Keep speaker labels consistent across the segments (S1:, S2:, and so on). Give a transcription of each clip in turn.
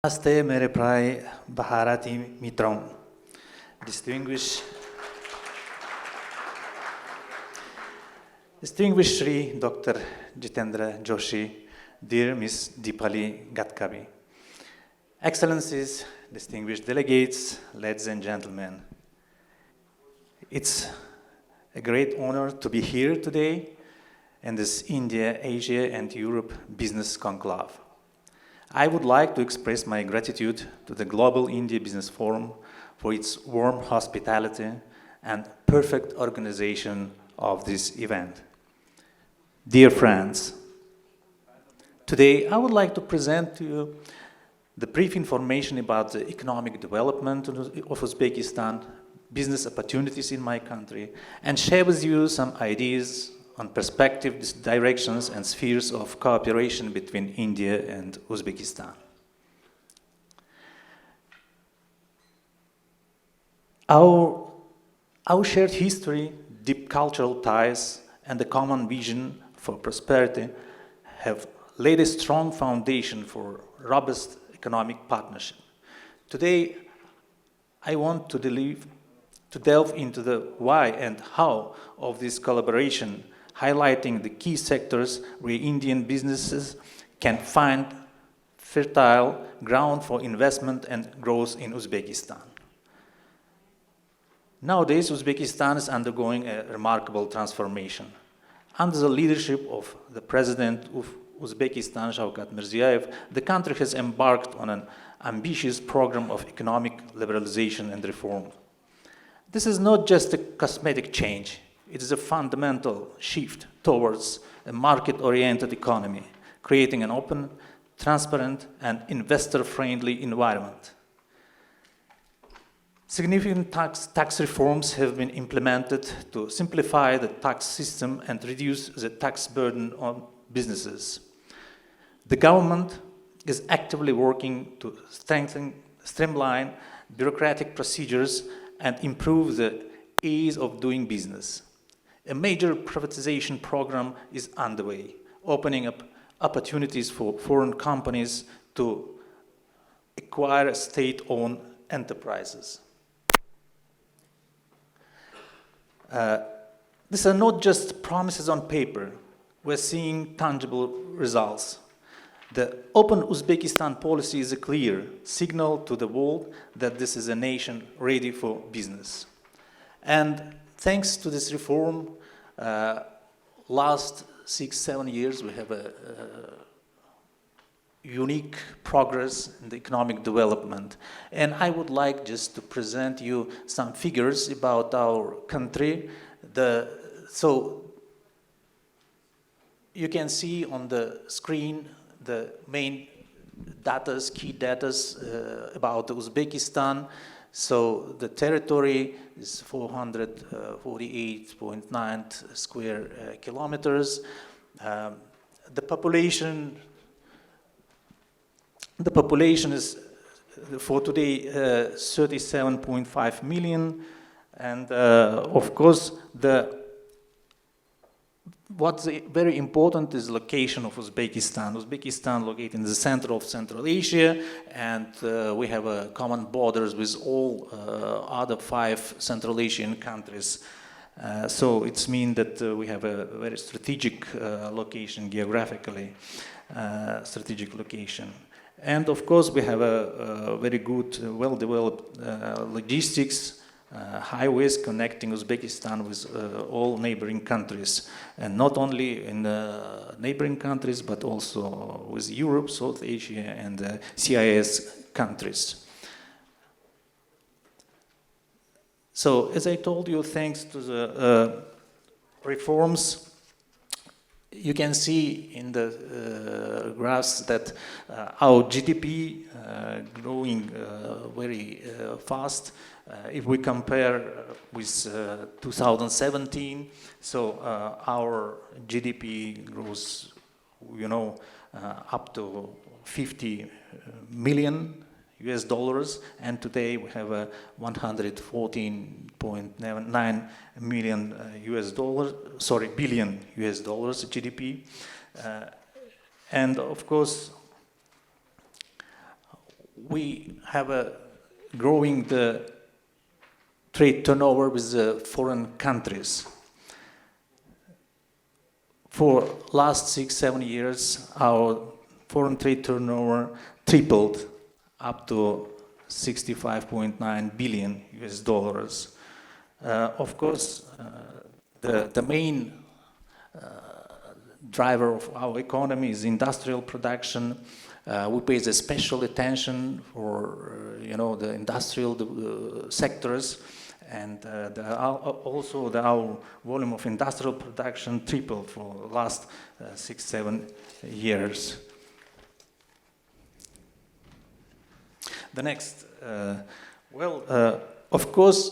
S1: नमस्ते मेरे प्राय भारतीय मित्रों, distinguished Shri Dr. Jitendra Joshi, dear Ms. Deepali Gadkavi, Excellencies, distinguished delegates, ladies and gentlemen, it's a great honor to be here today in this India, Asia and Europe business conclave. I would like to express my gratitude to the Global India Business Forum for its warm hospitality and perfect organization of this event. Dear friends, today I would like to present to you the brief information about the economic development of Uzbekistan, business opportunities in my country, and share with you some ideas on perspectives, directions, and spheres of cooperation between India and Uzbekistan. Our shared history, deep cultural ties, and the common vision for prosperity have laid a strong foundation for robust economic partnership. Today, I want to delve into the why and how of this collaboration, highlighting the key sectors where Indian businesses can find fertile ground for investment and growth in Uzbekistan. Nowadays, Uzbekistan is undergoing a remarkable transformation. Under the leadership of the President of Uzbekistan, 𝐀𝐬𝐢𝐚 𝐄𝐮𝐫𝐲𝐸𝐻, the country has embarked on an ambitious program of economic liberalization and reform. This is not just a cosmetic change. It is a fundamental shift towards a market-oriented economy, creating an open, transparent, and investor-friendly environment. Significant tax reforms have been implemented to simplify the tax system and reduce the tax burden on businesses. The government is actively working to streamline bureaucratic procedures and improve the ease of doing business. A major privatization program is underway, opening up opportunities for foreign companies to acquire state-owned enterprises. These are not just promises on paper. We're seeing tangible results. The Open Uzbekistan policy is a clear signal to the world that this is a nation ready for business. And thanks to this reform, last 6-7 years, we have a unique progress in the economic development. And I would like just to present you some figures about our country. So you can see on the screen the main key data about Uzbekistan. So the territory is 448.9 square kilometers. The population is for today 37.5 million, and of course what's very important is location of Uzbekistan. Uzbekistan located in the center of Central Asia, and we have common borders with all other 5 Central Asian countries. So it means that we have a very strategic location, geographically strategic location. And of course, we have a very good, well-developed logistics, highways connecting Uzbekistan with all neighboring countries, and not only in the neighboring countries, but also with Europe, South Asia, and CIS countries. So, as I told you, thanks to the reforms, you can see in the graphs that our GDP growing very fast. If we compare with 2017, so our GDP grows, up to 50 million US dollars, and today we have a 114.9 million billion US dollars GDP. And of course, we have a growing the trade turnover with the foreign countries. For last 6-7 years, our foreign trade turnover tripled up to 65.9 billion US dollars. Of course, the main driver of our economy is industrial production. We pay the special attention for the industrial sectors, and also our volume of industrial production tripled for the last 6-7 years. The next, of course,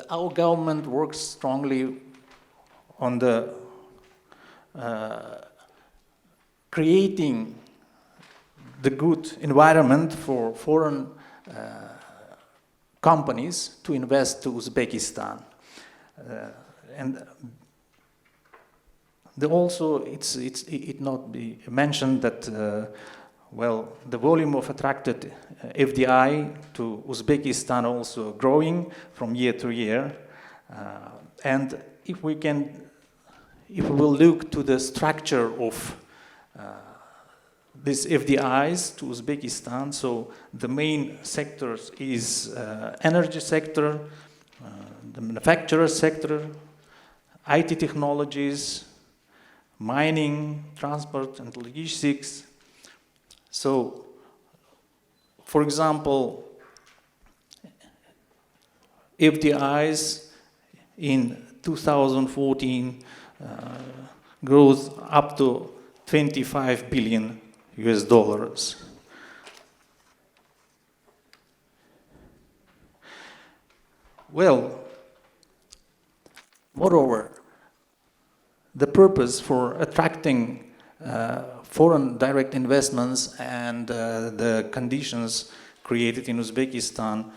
S1: our government works strongly on the creating the good environment for foreign companies to invest to Uzbekistan. And also, it not be mentioned that the volume of attracted FDI to Uzbekistan also growing from year to year. And if we will look to the structure of these FDIs to Uzbekistan, so the main sectors is energy sector, the manufacturer sector, IT technologies, mining, transport and logistics. So, for example, FDIs in 2014 grows up to 25 billion US dollars. Well, moreover, the purpose for attracting foreign direct investments and the conditions created in Uzbekistan,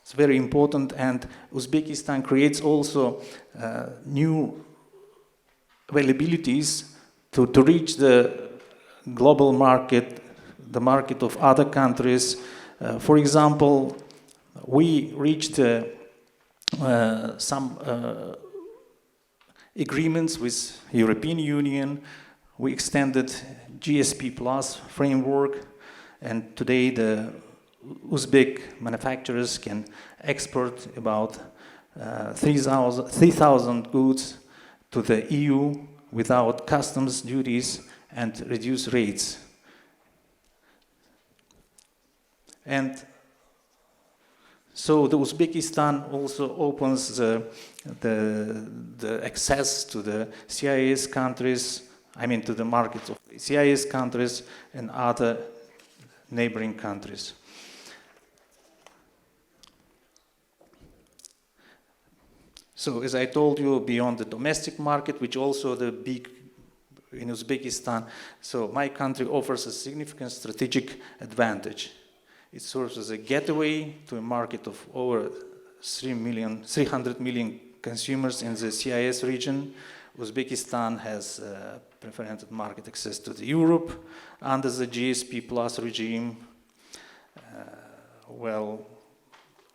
S1: it's very important, and Uzbekistan creates also new availabilities to reach the global market, the market of other countries. For example, we reached some agreements with European Union. We extended GSP Plus framework, and today the Uzbek manufacturers can export about 3,000 goods to the EU without customs duties and reduced rates. And so the Uzbekistan also opens the access to the CIS countries, to the markets of CIS countries and other neighboring countries. So, as I told you, beyond the domestic market, which also the big in Uzbekistan, so my country offers a significant strategic advantage. It serves as a gateway to a market of over 300 million consumers in the CIS region. Uzbekistan has preferential market access to Europe under the GSP Plus regime,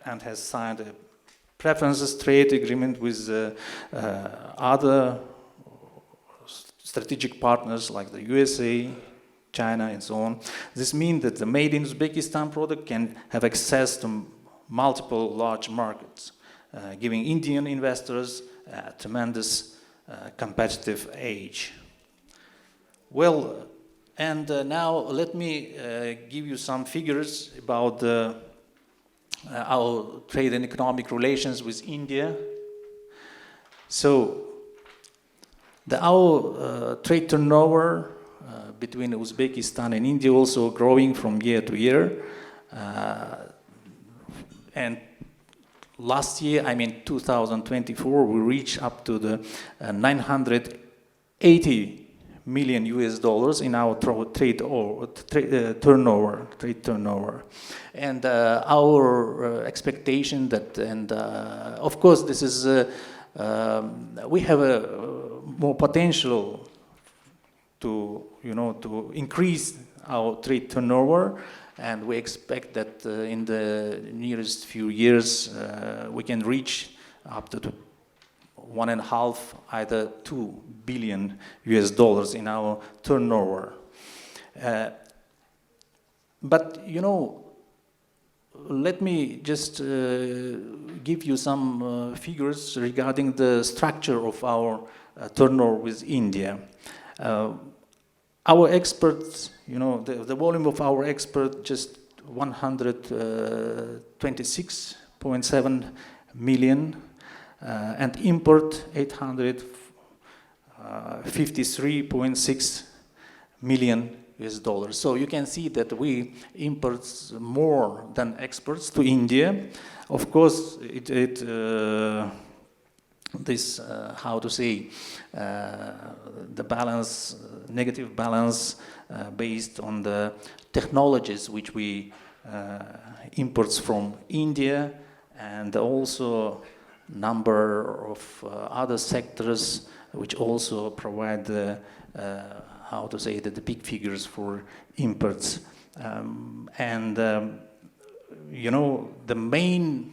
S1: and has signed a preferences trade agreement with other strategic partners like the USA, China, and so on. This means that the made in Uzbekistan product can have access to multiple large markets, giving Indian investors a tremendous competitive edge. Well, and now let me give you some figures about our trade and economic relations with India. So, our trade turnover between Uzbekistan and India also growing from year to year. And last year, 2024, we reached up to the 980 million US dollars in our trade turnover. And our expectation that, and of course, this is, we have a more potential to, to increase our trade turnover, and we expect that in the nearest few years we can reach up to 1.5, either $2 billion in our turnover. But let me just give you some figures regarding the structure of our turnover with India. Our exports, the volume of our export just 126.7 million, and import 853.6 million US dollars. So you can see that we import more than exports to India. Of course, the balance, negative balance, based on the technologies which we imports from India, and also number of other sectors which also provide the big figures for imports. The main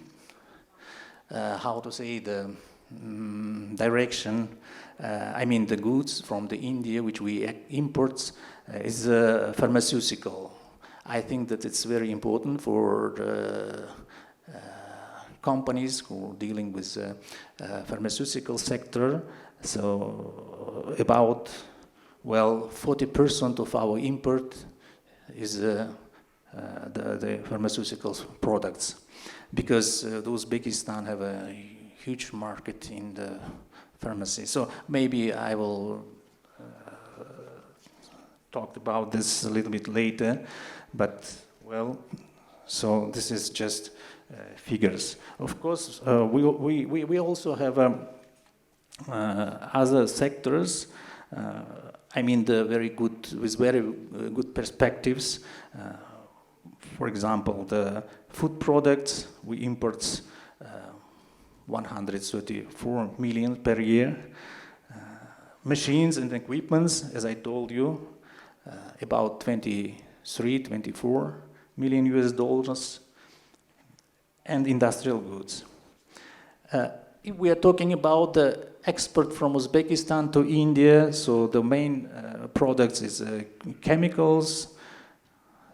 S1: direction, the goods from the India which we import is pharmaceutical. I think that it's very important for the companies who are dealing with the pharmaceutical sector. So about 40% of our import is the pharmaceutical products, because Uzbekistan have a huge market in the pharmacy. So maybe I will talk about this a little bit later, but so this is just figures. Of course, we also have other sectors. With very good perspectives. For example, the food products, we import 134 million per year. Machines and equipments, as I told you, about 24 million US dollars, and industrial goods. If we are talking about the export from Uzbekistan to India, so the main products is chemicals,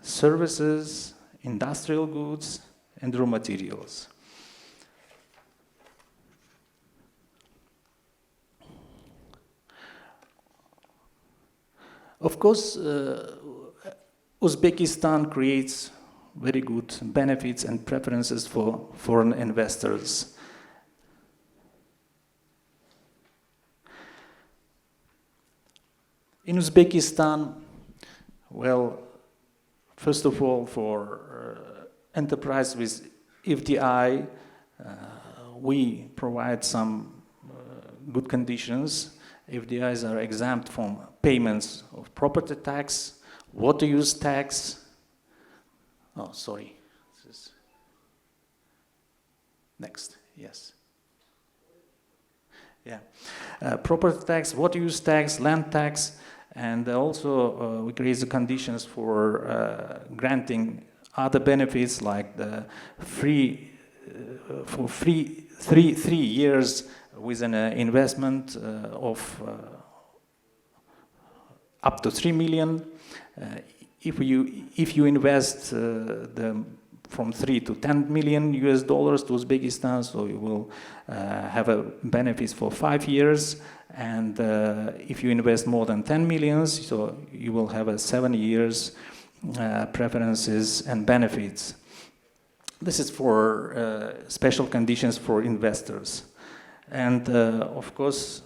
S1: services, industrial goods, and raw materials. Of course, Uzbekistan creates very good benefits and preferences for foreign investors. In Uzbekistan, first of all, for enterprise with FDI, we provide some good conditions. FDIs are exempt from payments of property tax, water use tax. Oh, sorry. Next, yes. Yeah, property tax, water use tax, land tax, and also we create the conditions for granting other benefits, like the three years with an investment of up to 3 million. If you invest from 3 to 10 million US dollars to Uzbekistan, so you will have a benefit for 5 years. And if you invest more than 10 millions, so you will have a 7 years preferences and benefits. This is for special conditions for investors. And of course,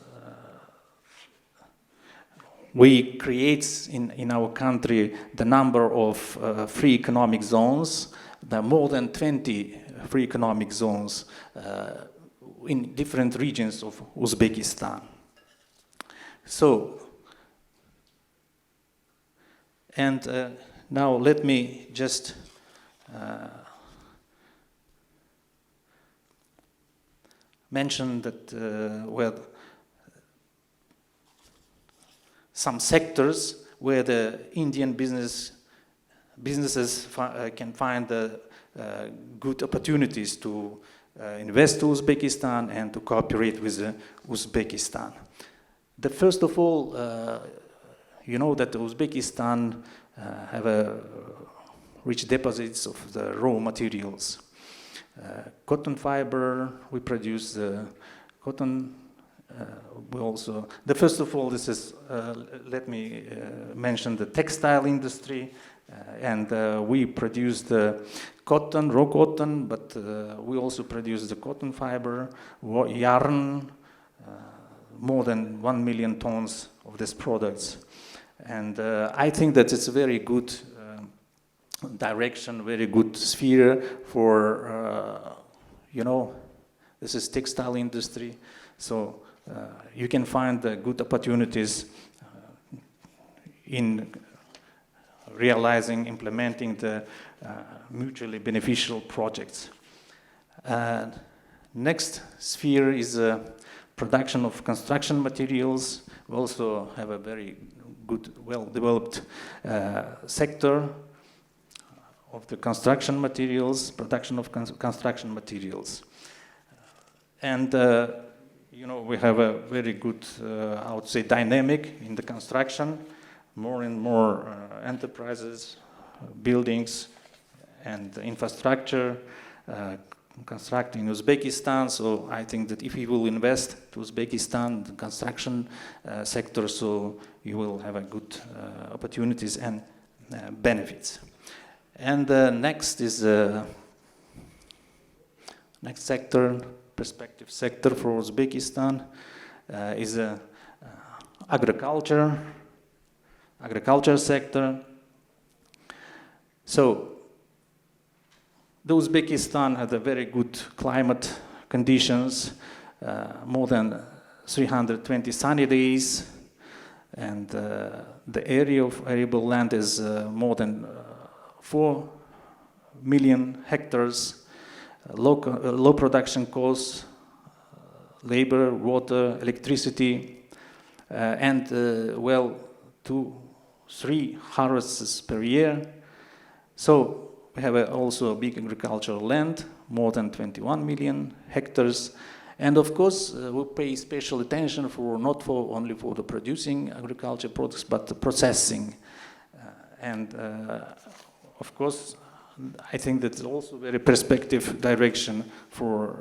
S1: we create in our country the number of free economic zones. There are more than 20 free economic zones in different regions of Uzbekistan. So, and now let me just mention that, some sectors where the Indian businesses can find good opportunities to invest to Uzbekistan and to cooperate with Uzbekistan. First of all, you know that Uzbekistan have rich deposits of the raw materials. Cotton fiber, we produce cotton. We also, first of all, this is, let me mention the textile industry, and we produce the cotton, raw cotton, but we also produce the cotton fiber, yarn, more than 1 million tons of these products. And I think that it's a very good direction, very good sphere for, you know, this is textile industry. So you can find good opportunities in realizing, implementing the mutually beneficial projects. Next sphere is production of construction materials. We also have a very good, well-developed sector of the construction materials, production of construction materials. And you know, we have a very good, I would say, dynamic in the construction. More and more enterprises, buildings, and infrastructure constructing Uzbekistan. So I think that if you will invest to Uzbekistan, the construction sector, so you will have a good opportunities and benefits. And next is next sector, perspective sector for Uzbekistan is agriculture sector. So the Uzbekistan had a very good climate conditions, more than 320 sunny days, and the area of arable land is more than 4 million hectares, low production costs, labor, water, electricity, and well, 2-3 harvests per year. So we have also a big agricultural land, more than 21 million hectares. And of course, we pay special attention for not for only for the producing agriculture products, but the processing. And of course, I think that's also a very perspective direction for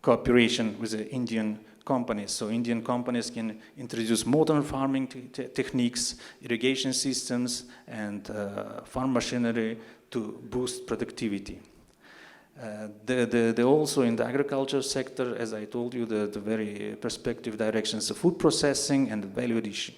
S1: cooperation with the Indian companies. So Indian companies can introduce modern farming techniques, irrigation systems, and farm machinery to boost productivity. Also in the agriculture sector, as I told you, the very perspective directions of food processing and value addition.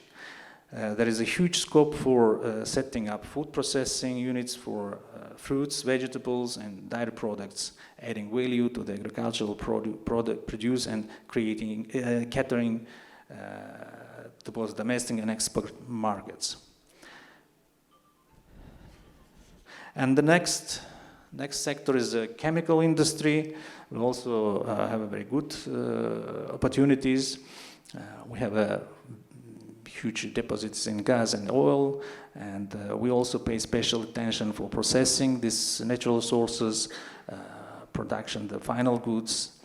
S1: There is a huge scope for setting up food processing units for fruits, vegetables, and dairy products, adding value to the agricultural produce and creating, catering to both domestic and export markets. And the next sector is the chemical industry. We also have a very good opportunities. We have huge deposits in gas and oil, and we also pay special attention for processing these natural sources, production, the final goods,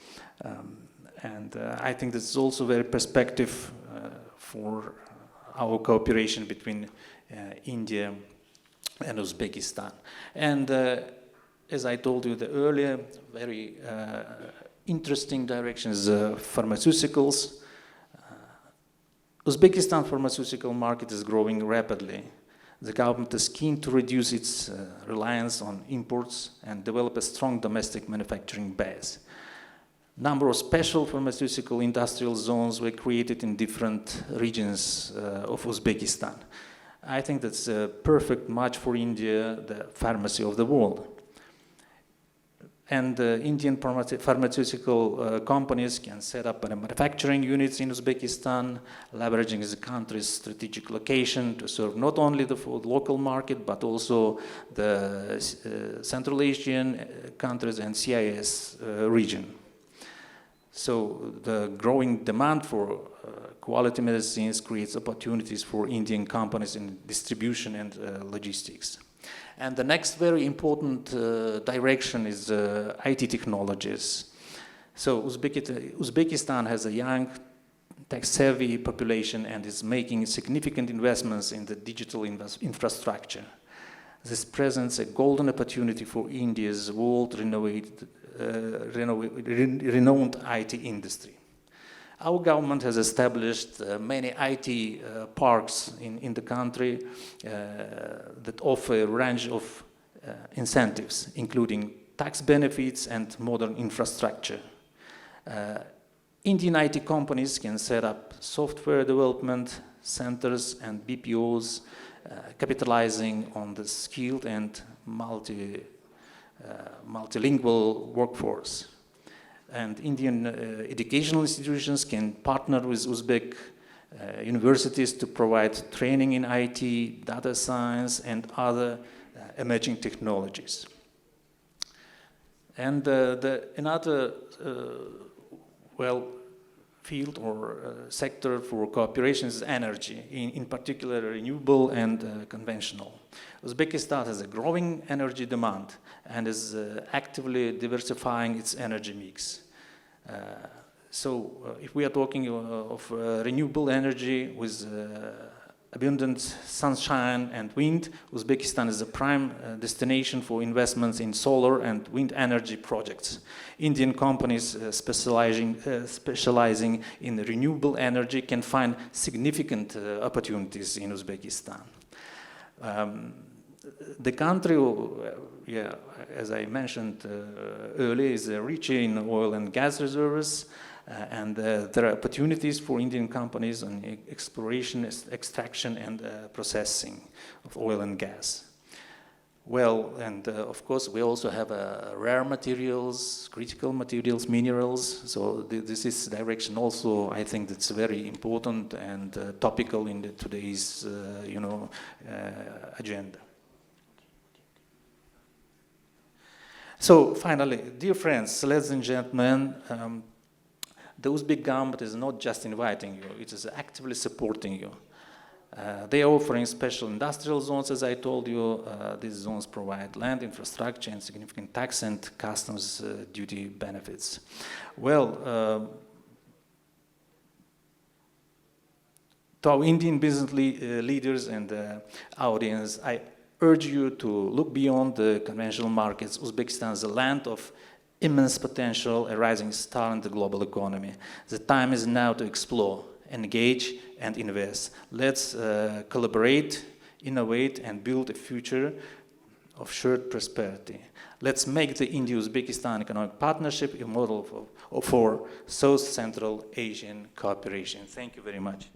S1: and I think this is also very perspective for our cooperation between India and Uzbekistan. And as I told you earlier, very interesting direction is pharmaceuticals. Uzbekistan pharmaceutical market is growing rapidly. The government is keen to reduce its reliance on imports and develop a strong domestic manufacturing base. Number of special pharmaceutical industrial zones were created in different regions of Uzbekistan. I think that's a perfect match for India, the pharmacy of the world. And Indian pharmaceutical companies can set up manufacturing units in Uzbekistan, leveraging the country's strategic location to serve not only the local market, but also the Central Asian countries and CIS region. So the growing demand for quality medicines creates opportunities for Indian companies in distribution and logistics. And the next very important direction is IT technologies. So Uzbekistan has a young, tech-savvy population and is making significant investments in the digital infrastructure. This presents a golden opportunity for India's world-renowned IT industry. Our government has established many IT parks in the country that offer a range of incentives, including tax benefits and modern infrastructure. Indian IT companies can set up software development centers and BPOs, capitalizing on the skilled and multilingual workforce. And Indian educational institutions can partner with Uzbek universities to provide training in IT, data science, and other emerging technologies. And another field or sector for cooperation is energy, in particular renewable and conventional. Uzbekistan has a growing energy demand and is actively diversifying its energy mix. So if we are talking of renewable energy with abundant sunshine and wind, Uzbekistan is a prime destination for investments in solar and wind energy projects. Indian companies specializing in renewable energy can find significant opportunities in Uzbekistan. The country, as I mentioned earlier, is rich in oil and gas reserves, and there are opportunities for Indian companies on exploration, extraction, and processing of oil and gas. Well, and of course, we also have rare materials, critical materials, minerals. So this is direction also, I think, that's very important and topical in today's, agenda. So finally, dear friends, ladies and gentlemen, the Uzbek government is not just inviting you, it is actively supporting you. They are offering special industrial zones, as I told you. These zones provide land, infrastructure, and significant tax and customs duty benefits. Well, to our Indian business leaders and audience, I urge you to look beyond the conventional markets. Uzbekistan is a land of immense potential, a rising star in the global economy. The time is now to explore, engage, and invest. Let's collaborate, innovate, and build a future of shared prosperity. Let's make the India-Uzbekistan Economic Partnership a model for South Central Asian cooperation. Thank you very much.